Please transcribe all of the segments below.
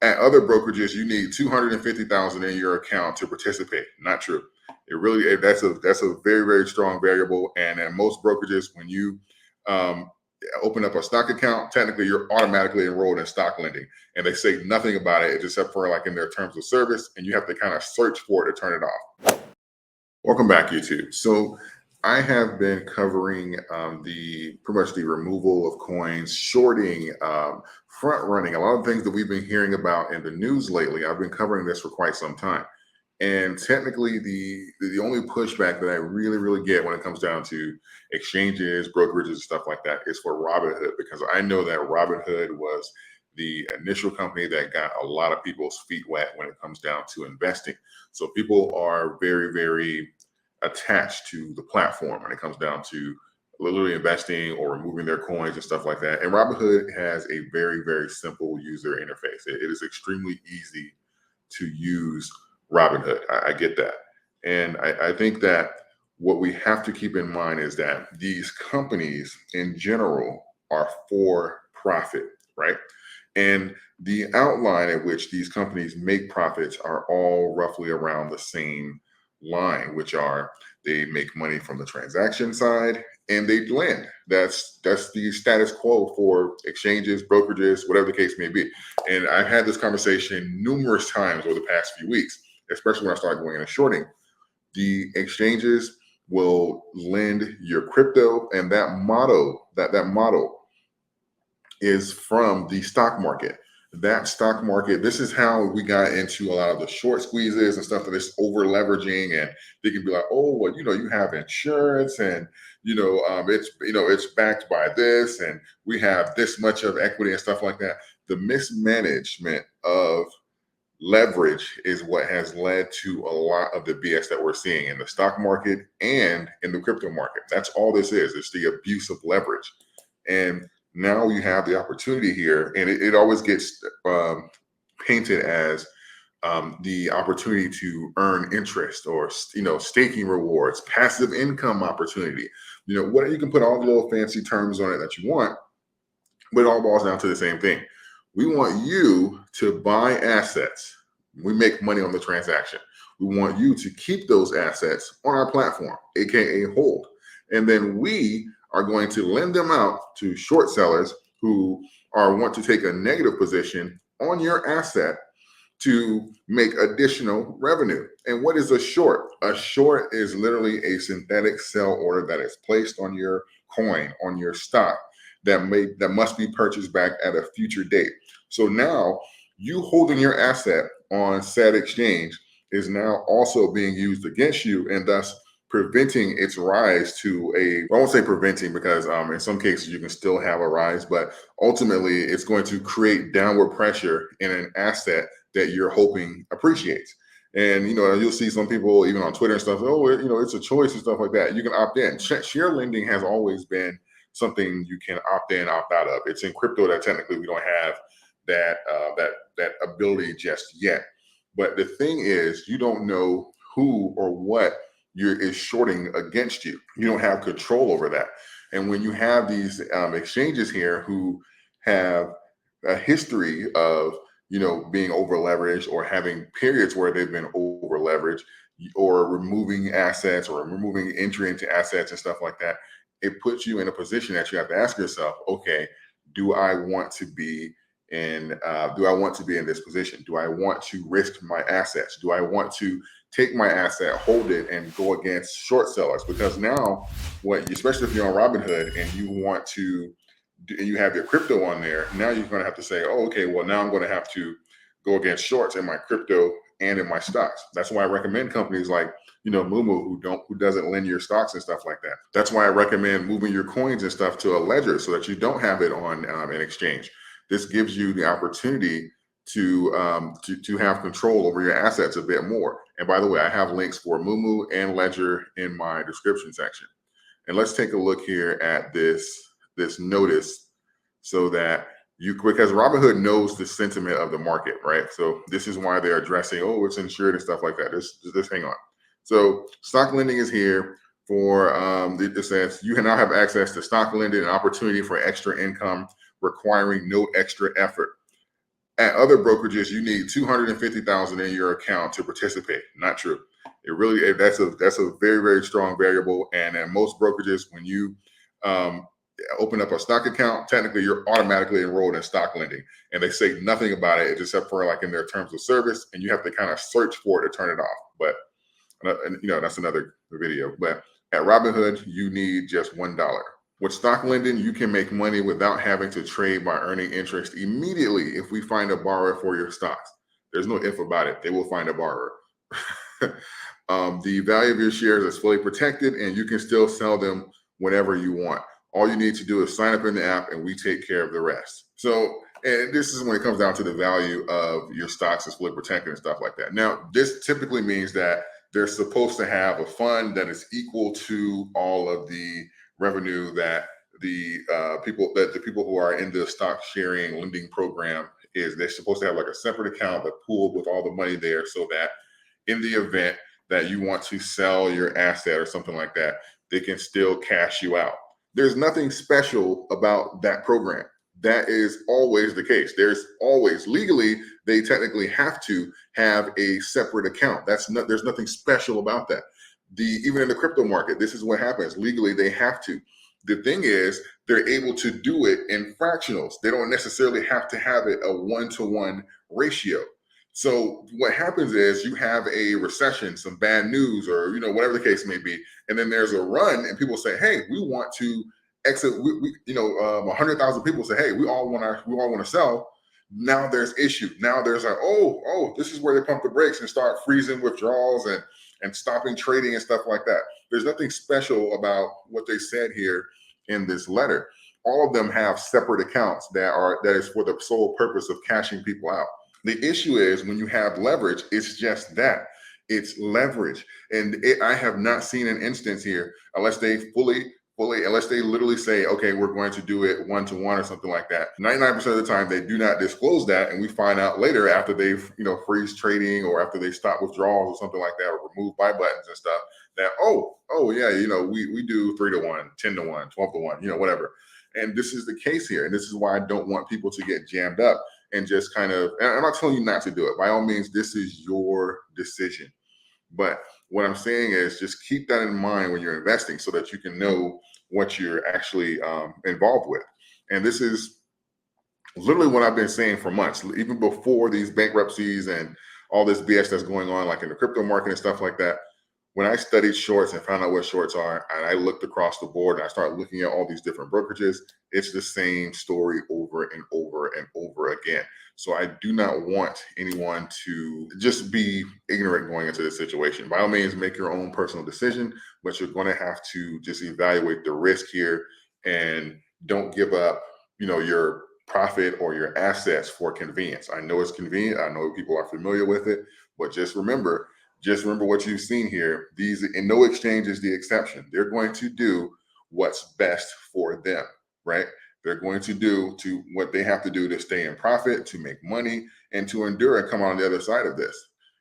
At other brokerages, you need 250,000 in your account to participate. Not true. That's a very, very strong variable. And at most brokerages, when you um, open up a stock account, technically you're automatically enrolled in stock lending, and they say nothing about it except for like in their terms of service, and you have to kind of search for it to turn it off. Welcome back, YouTube. So I have been covering the pretty much the removal of coins, shorting, front running, a lot of things that we've been hearing about in the news lately. I've been covering this for quite some time. And technically, the only pushback that I really get when it comes down to exchanges, brokerages, stuff like that is for Robinhood, because I know that Robinhood was the initial company that got a lot of people's feet wet when it comes down to investing. So people are very attached to the platform when it comes down to literally investing or removing their coins and stuff like that. And Robinhood has a very simple user interface. It is extremely easy to use Robinhood. I get that. And I think that what we have to keep in mind is that these companies in general are for profit, right? And the outline at which these companies make profits are all roughly around the same line, which are they make money from the transaction side and they lend. That's the status quo for exchanges, brokerages, whatever the case may be. And I've had this conversation numerous times over the past few weeks, especially when I started going into shorting. The exchanges will lend your crypto, and that model is from the stock market. That stock market, this is how we got into a lot of the short squeezes and stuff that is over leveraging. And they can be like, oh, well, you have insurance, and it's backed by this, and we have this much of equity and stuff like that. The mismanagement of leverage is what has led to a lot of the BS that we're seeing in the stock market and in the crypto market. That's all this is. It's the abuse of leverage. And now you have the opportunity here, and it always gets painted as the opportunity to earn interest or staking rewards, passive income opportunity. What you can put all the little fancy terms on it that you want, but it all boils down to the same thing. We want you to buy assets. We make money on the transaction. We want you to keep those assets on our platform, aka hold, and then we are going to lend them out to short sellers who want to take a negative position on your asset to make additional revenue. And what is a short? A short is literally a synthetic sell order that is placed on your coin, on your stock, that must be purchased back at a future date. So now you holding your asset on said exchange is now also being used against you, and thus preventing its rise to I won't say preventing, because in some cases you can still have a rise, but ultimately it's going to create downward pressure in an asset that you're hoping appreciates. And you'll see some people even on Twitter and stuff, oh, it's a choice and stuff like that. You can opt in. Share lending has always been something you can opt in, opt out of. It's in crypto that technically we don't have that ability just yet. But the thing is, you don't know who or what is shorting against you. You don't have control over that. And when you have these exchanges here who have a history of being over leveraged, or having periods where they've been over leveraged, or removing assets or removing entry into assets and stuff like that, it puts you in a position that you have to ask yourself, okay, do I want to be in this position? Do I want to risk my assets? Do I want to take my asset, hold it, and go against short sellers? Because now, especially if you're on Robinhood and you have your crypto on there, now you're going to have to say, oh, okay, well, now I'm going to have to go against shorts in my crypto and in my stocks. That's why I recommend companies like Moomoo, who doesn't lend your stocks and stuff like that. That's why I recommend moving your coins and stuff to a ledger so that you don't have it on an exchange. This gives you the opportunity to have control over your assets a bit more. And by the way, I have links for Moomoo and Ledger in my description section. And let's take a look here at this notice, so that because Robinhood knows the sentiment of the market, right? So this is why they're addressing, oh, it's insured and stuff like that. Just hang on. So stock lending is here for it says you can now have access to stock lending, an opportunity for extra income requiring no extra effort. At other brokerages, you need 250,000 in your account to participate. Not true. That's a very, very strong variable. And at most brokerages, when you um, open up a stock account, technically you're automatically enrolled in stock lending, and they say nothing about it except for like in their terms of service, and you have to kind of search for it to turn it off. But that's another video. But at Robinhood, you need just $1. With stock lending, you can make money without having to trade by earning interest immediately if we find a borrower for your stocks. There's no if about it. They will find a borrower. The value of your shares is fully protected, and you can still sell them whenever you want. All you need to do is sign up in the app, and we take care of the rest. So, and this is when it comes down to the value of your stocks is fully protected and stuff like that. Now, this typically means that they're supposed to have a fund that is equal to all of the revenue that the people who are in the stock sharing lending program is. They're supposed to have like a separate account that pooled with all the money there, so that in the event that you want to sell your asset or something like that, they can still cash you out. There's nothing special about that program. That is always the case. There's always, legally, they technically have to have a separate account. There's nothing special about that. Even in the crypto market, this is what happens. Legally, they have to. The thing is, they're able to do it in fractionals. They don't necessarily have to have it a 1-to-1 ratio. So what happens is you have a recession, some bad news, or whatever the case may be, and then there's a run, and people say, "Hey, we want to exit." 100,000 people say, "Hey, we all want to sell." Now there's issue. Now there's like, oh, this is where they pump the brakes and start freezing withdrawals and stopping trading and stuff like that. There's nothing special about what they said here in this letter. All of them have separate accounts that is for the sole purpose of cashing people out. The issue is when you have leverage, it's just that. It's leverage. And I have not seen an instance here, unless they unless they literally say, okay, we're going to do it 1-to-1 or something like that. 99% of the time, they do not disclose that. And we find out later after they've, freeze trading or after they stop withdrawals or something like that, or remove buy buttons and stuff, that, yeah, we do 3-to-1, 10-to-1, 12-to-1, whatever. And this is the case here. And this is why I don't want people to get jammed up and just kind of, and I'm not telling you not to do it. By all means, this is your decision. But what I'm saying is just keep that in mind when you're investing so that you can know what you're actually involved with. And this is literally what I've been saying for months, even before these bankruptcies and all this BS that's going on, like in the crypto market and stuff like that. When I studied shorts and found out what shorts are, and I looked across the board and I started looking at all these different brokerages, it's the same story over and over and over again. So I do not want anyone to just be ignorant going into this situation. By all means, make your own personal decision, but you're going to have to just evaluate the risk here and don't give up, your profit or your assets for convenience. I know it's convenient. I know people are familiar with it, but just remember what you've seen here. These, and no exchange is the exception. They're going to do what's best for them, right? They're going to do what they have to do to stay in profit, to make money, and to endure and come on the other side of this.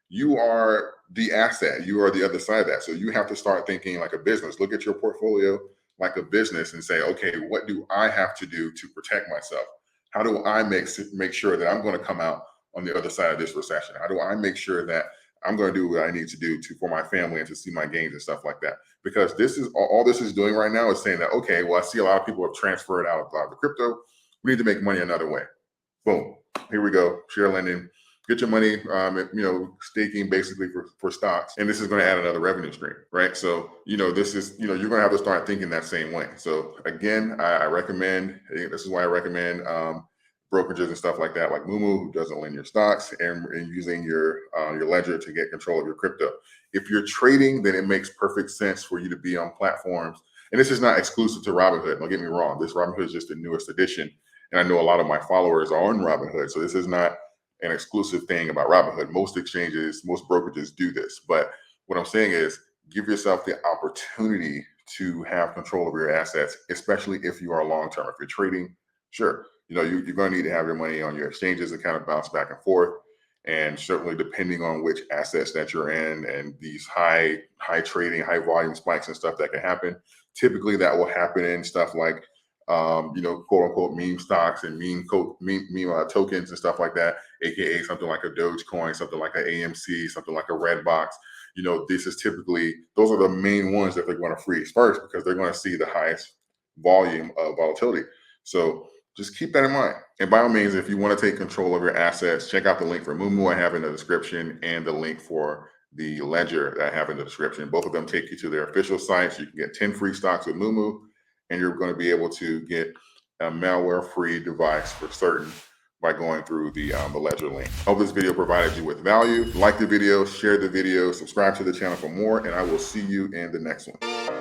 You are the asset. You are the other side of that. So you have to start thinking like a business. Look at your portfolio like a business and say, okay, what do I have to do to protect myself? How do I make sure that I'm going to come out on the other side of this recession? How do I make sure that I'm going to do what I need to do for my family and to see my gains and stuff like that? Because this is all this is doing right now is saying that, okay, well, I see a lot of people have transferred out of the crypto. We need to make money another way. Boom. Here we go. Share lending. Get your money, staking basically for stocks. And this is going to add another revenue stream, right? So, this is, you're going to have to start thinking that same way. So again, I recommend, this is why I recommend brokerages and stuff like that, like Moomoo, who doesn't lend your stocks, and using your ledger to get control of your crypto. If you're trading, then it makes perfect sense for you to be on platforms. And this is not exclusive to Robinhood. Don't get me wrong. This Robinhood is just the newest edition. And I know a lot of my followers are on Robinhood. So this is not an exclusive thing about Robinhood. Most exchanges, most brokerages do this. But what I'm saying is give yourself the opportunity to have control of your assets, especially if you are long-term. If you're trading, sure, you're going to need to have your money on your exchanges and kind of bounce back and forth. And certainly depending on which assets that you're in and these high trading, high volume spikes and stuff that can happen, typically that will happen in stuff like quote unquote meme stocks and meme tokens and stuff like that, aka something like a Dogecoin, something like an AMC, something like a Redbox. This is typically, those are the main ones that they're going to freeze first because they're going to see the highest volume of volatility. So just keep that in mind. And by all means, if you want to take control of your assets, check out the link for Moomoo I have in the description and the link for the ledger that I have in the description. Both of them take you to their official sites. You can get 10 free stocks with Moomoo, and you're going to be able to get a malware-free device for certain by going through the ledger link. Hope this video provided you with value. Like the video, share the video, subscribe to the channel for more, and I will see you in the next one.